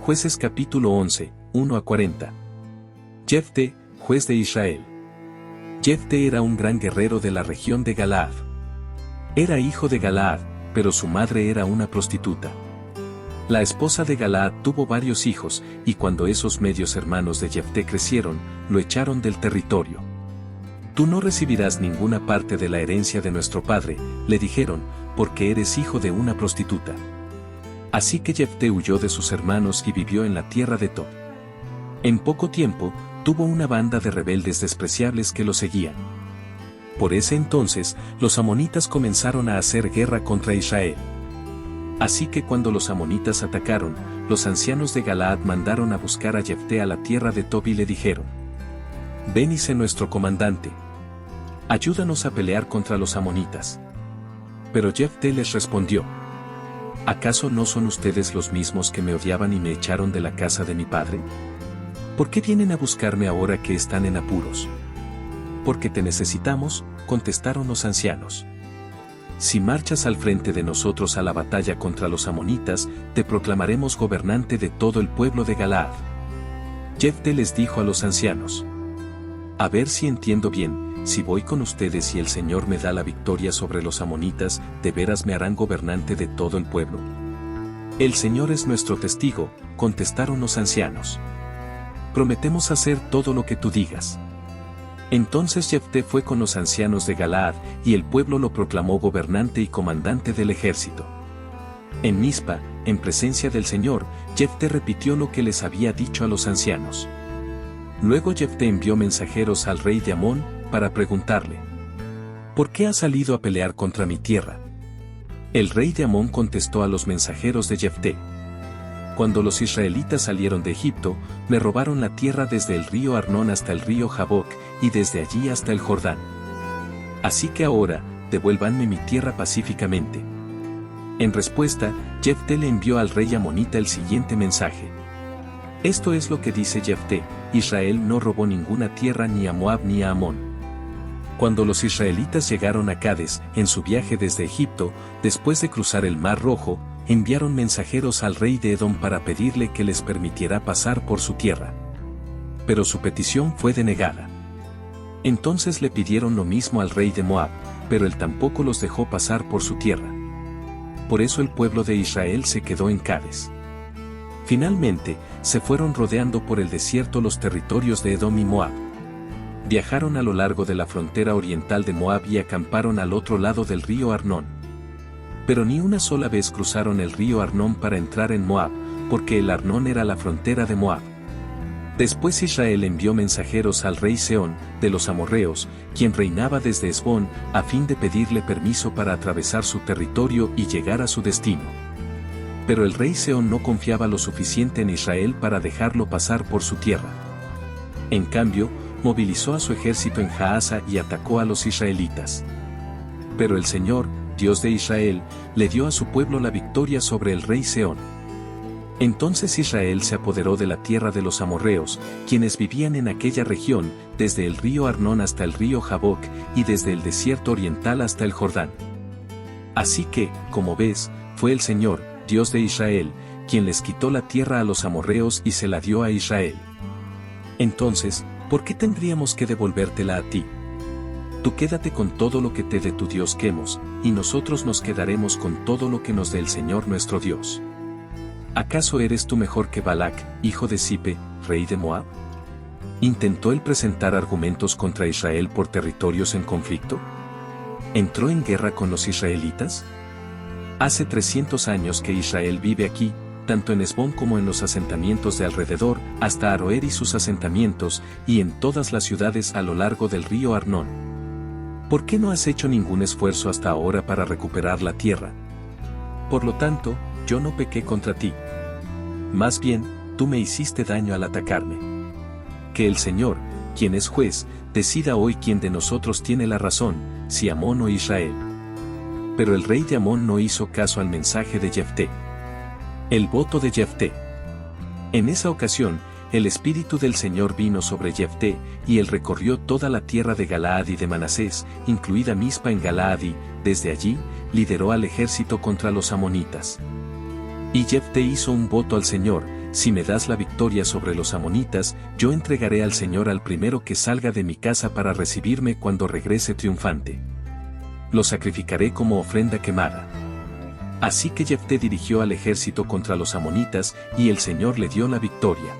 Jueces capítulo 11, 1 a 40. Jefté, juez de Israel. Jefté era un gran guerrero de la región de Galaad. Era hijo de Galaad, pero su madre era una prostituta. La esposa de Galaad tuvo varios hijos, y cuando esos medios hermanos de Jefté crecieron, lo echaron del territorio. Tú no recibirás ninguna parte de la herencia de nuestro padre, le dijeron, porque eres hijo de una prostituta. Así que Jefté huyó de sus hermanos y vivió en la tierra de Tob. En poco tiempo, tuvo una banda de rebeldes despreciables que lo seguían. Por ese entonces, los amonitas comenzaron a hacer guerra contra Israel. Así que cuando los amonitas atacaron, los ancianos de Galaad mandaron a buscar a Jefté a la tierra de Tob y le dijeron: «Ven y sé nuestro comandante. Ayúdanos a pelear contra los amonitas». Pero Jefté les respondió: ¿acaso no son ustedes los mismos que me odiaban y me echaron de la casa de mi padre? ¿Por qué vienen a buscarme ahora que están en apuros? Porque te necesitamos, contestaron los ancianos. Si marchas al frente de nosotros a la batalla contra los amonitas, te proclamaremos gobernante de todo el pueblo de Galaad. Jefté les dijo a los ancianos: a ver si entiendo bien. Si voy con ustedes y el Señor me da la victoria sobre los amonitas, ¿de veras me harán gobernante de todo el pueblo? El Señor es nuestro testigo, contestaron los ancianos. Prometemos hacer todo lo que tú digas. Entonces Jefté fue con los ancianos de Galaad, y el pueblo lo proclamó gobernante y comandante del ejército. En Mizpa, en presencia del Señor, Jefté repitió lo que les había dicho a los ancianos. Luego Jefté envió mensajeros al rey de Amón, para preguntarle: ¿por qué has salido a pelear contra mi tierra? El rey de Amón contestó a los mensajeros de Jefté: cuando los israelitas salieron de Egipto, me robaron la tierra desde el río Arnón hasta el río Jaboc, y desde allí hasta el Jordán. Así que ahora, devuélvanme mi tierra pacíficamente. En respuesta, Jefté le envió al rey amonita el siguiente mensaje: esto es lo que dice Jefté: Israel no robó ninguna tierra ni a Moab ni a Amón. Cuando los israelitas llegaron a Cades, en su viaje desde Egipto, después de cruzar el Mar Rojo, enviaron mensajeros al rey de Edom para pedirle que les permitiera pasar por su tierra. Pero su petición fue denegada. Entonces le pidieron lo mismo al rey de Moab, pero él tampoco los dejó pasar por su tierra. Por eso el pueblo de Israel se quedó en Cades. Finalmente, se fueron rodeando por el desierto los territorios de Edom y Moab. Viajaron a lo largo de la frontera oriental de Moab y acamparon al otro lado del río Arnón. Pero ni una sola vez cruzaron el río Arnón para entrar en Moab, porque el Arnón era la frontera de Moab. Después Israel envió mensajeros al rey Sehón, de los amorreos, quien reinaba desde Hesbón, a fin de pedirle permiso para atravesar su territorio y llegar a su destino. Pero el rey Sehón no confiaba lo suficiente en Israel para dejarlo pasar por su tierra. En cambio, movilizó a su ejército en Jaasa y atacó a los israelitas. Pero el Señor, Dios de Israel, le dio a su pueblo la victoria sobre el rey Sehón. Entonces Israel se apoderó de la tierra de los amorreos, quienes vivían en aquella región, desde el río Arnón hasta el río Jaboc, y desde el desierto oriental hasta el Jordán. Así que, como ves, fue el Señor, Dios de Israel, quien les quitó la tierra a los amorreos y se la dio a Israel. Entonces, ¿por qué tendríamos que devolvértela a ti? Tú quédate con todo lo que te dé tu Dios Quemos, y nosotros nos quedaremos con todo lo que nos dé el Señor nuestro Dios. ¿Acaso eres tú mejor que Balac, hijo de Zipe, rey de Moab? ¿Intentó él presentar argumentos contra Israel por territorios en conflicto? ¿Entró en guerra con los israelitas? Hace 300 años que Israel vive aquí, tanto en Hesbón como en los asentamientos de alrededor, hasta Aroer y sus asentamientos, y en todas las ciudades a lo largo del río Arnón. ¿Por qué no has hecho ningún esfuerzo hasta ahora para recuperar la tierra? Por lo tanto, yo no pequé contra ti. Más bien, tú me hiciste daño al atacarme. Que el Señor, quien es juez, decida hoy quién de nosotros tiene la razón, si Amón o Israel. Pero el rey de Amón no hizo caso al mensaje de Jefté. El voto de Jefté. En esa ocasión, el espíritu del Señor vino sobre Jefté, y él recorrió toda la tierra de Galaad y de Manasés, incluida Mizpa en Galaad, y, desde allí, lideró al ejército contra los amonitas. Y Jefté hizo un voto al Señor: si me das la victoria sobre los amonitas, yo entregaré al Señor al primero que salga de mi casa para recibirme cuando regrese triunfante. Lo sacrificaré como ofrenda quemada. Así que Jefté dirigió al ejército contra los amonitas, y el Señor le dio la victoria.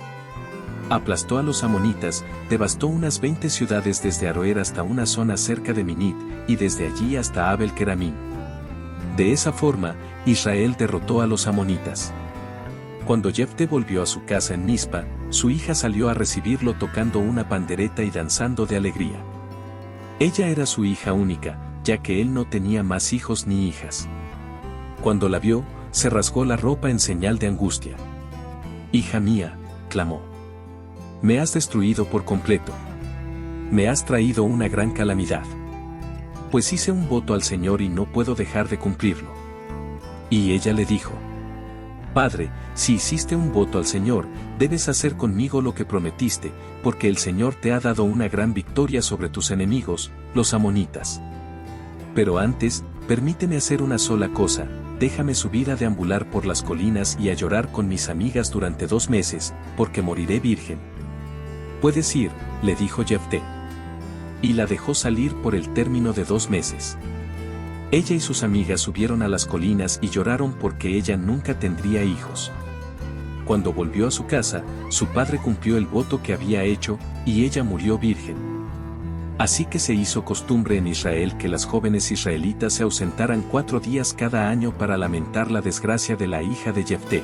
Aplastó a los amonitas, devastó unas 20 ciudades desde Aroer hasta una zona cerca de Minit, y desde allí hasta Abel Keramim. De esa forma, Israel derrotó a los amonitas. Cuando Jefté volvió a su casa en Mizpa, su hija salió a recibirlo tocando una pandereta y danzando de alegría. Ella era su hija única, ya que él no tenía más hijos ni hijas. Cuando la vio, se rasgó la ropa en señal de angustia. «Hija mía», clamó. «Me has destruido por completo. Me has traído una gran calamidad. Pues hice un voto al Señor y no puedo dejar de cumplirlo». Y ella le dijo: «Padre, si hiciste un voto al Señor, debes hacer conmigo lo que prometiste, porque el Señor te ha dado una gran victoria sobre tus enemigos, los amonitas. Pero antes, permíteme hacer una sola cosa, déjame subir a deambular por las colinas y a llorar con mis amigas durante 2 meses, porque moriré virgen». «Puedes ir», le dijo Jefté. Y la dejó salir por el término de 2 meses. Ella y sus amigas subieron a las colinas y lloraron porque ella nunca tendría hijos. Cuando volvió a su casa, su padre cumplió el voto que había hecho, y ella murió virgen. Así que se hizo costumbre en Israel que las jóvenes israelitas se ausentaran 4 días cada año para lamentar la desgracia de la hija de Jefté.